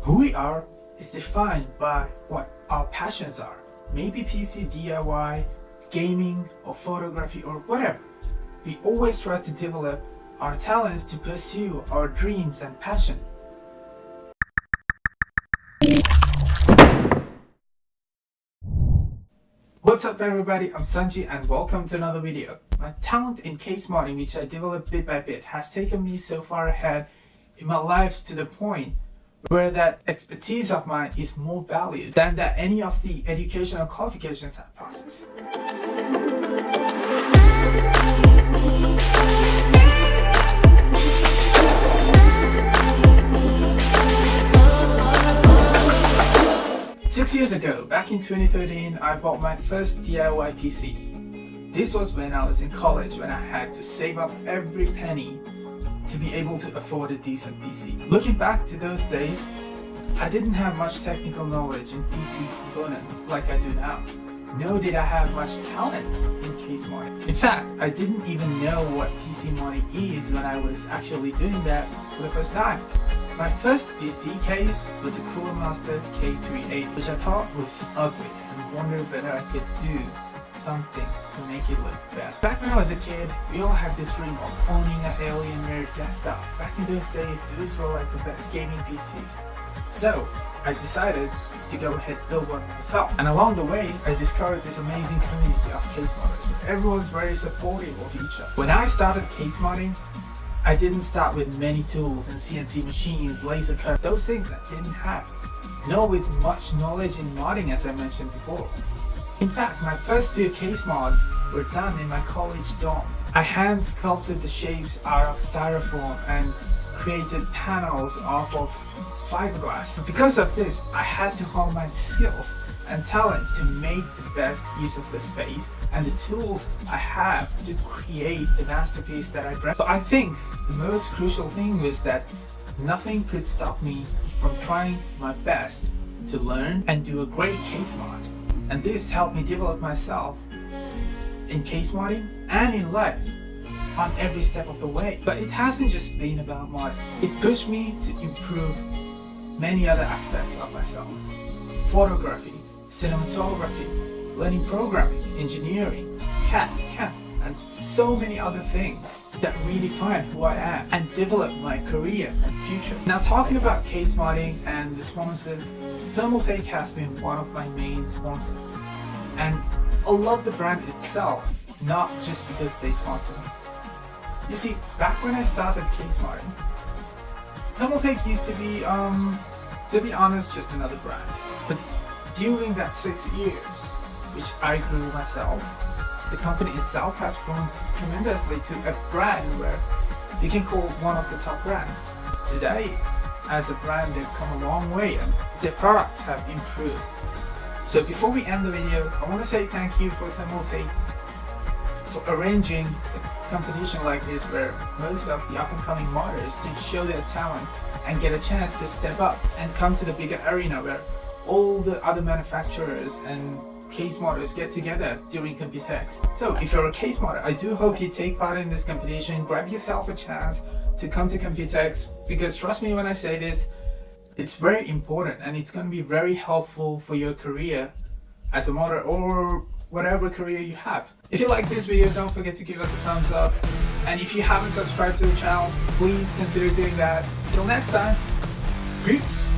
Who we are is defined by what our passions are. Maybe PC DIY, gaming, or photography, or whatever. We always try to develop our talents to pursue our dreams and passion. What's up everybody, I'm Sanji and welcome to another video. My talent in case modding, which I developed bit by bit, has taken me so far ahead in my life to the point where that expertise of mine is more valued than that any of the educational qualifications I possess. Six years ago, back in 2013, I bought my first DIY PC. This was when I was in college, when I had to save up every penny to be able to afford a decent PC. Looking back to those days, I didn't have much technical knowledge in PC components like I do now. Nor did I have much talent in case modding. In fact, I didn't even know what PC modding is when I was actually doing that for the first time. My first PC case was a Cooler Master K38, which I thought was ugly and wondered whether I could do something to make it look better. Back when I was a kid, we all had this dream of owning an Alienware desktop. Back in those days, these were like the best gaming PCs. So I decided to go ahead and build one myself. And along the way, I discovered this amazing community of case modders where everyone's very supportive of each other. When I started case modding, I didn't start with many tools and CNC machines, laser cut, those things I didn't have. Nor with much knowledge in modding, as I mentioned before. In fact, my first few case mods were done in my college dorm. I hand sculpted the shapes out of styrofoam and created panels off of fiberglass. Because of this, I had to hone my skills and talent to make the best use of the space and the tools I have to create the masterpiece that I brought. So I think the most crucial thing was that nothing could stop me from trying my best to learn and do a great case mod. And this helped me develop myself in case modding and in life on every step of the way. But it hasn't just been about modding. It pushed me to improve many other aspects of myself. Photography, cinematography, learning programming, engineering, CAD, CAM, and so many other things that redefine who I am and develop my career and future. Now, talking about case modding and the sponsors, Thermaltake has been one of my main sponsors. And I love the brand itself, not just because they sponsor me. You see, back when I started case modding, Thermaltake used to be honest, just another brand. But during that 6 years, which I grew myself, the company itself has grown tremendously to a brand where you can call one of the top brands. Today, as a brand, they've come a long way and their products have improved. So before we end the video, I want to say thank you for Thermaltake for arranging a competition like this where most of the up-and-coming modders can show their talent and get a chance to step up and come to the bigger arena where all the other manufacturers and case modders get together during Computex. So if you're a case modder, I do hope you take part in this competition, grab yourself a chance to come to Computex, because trust me when I say this, it's very important and it's going to be very helpful for your career as a modder or whatever career you have. If you like this video, don't forget to give us a thumbs up, and if you haven't subscribed to the channel, please consider doing that. Till next time, peace!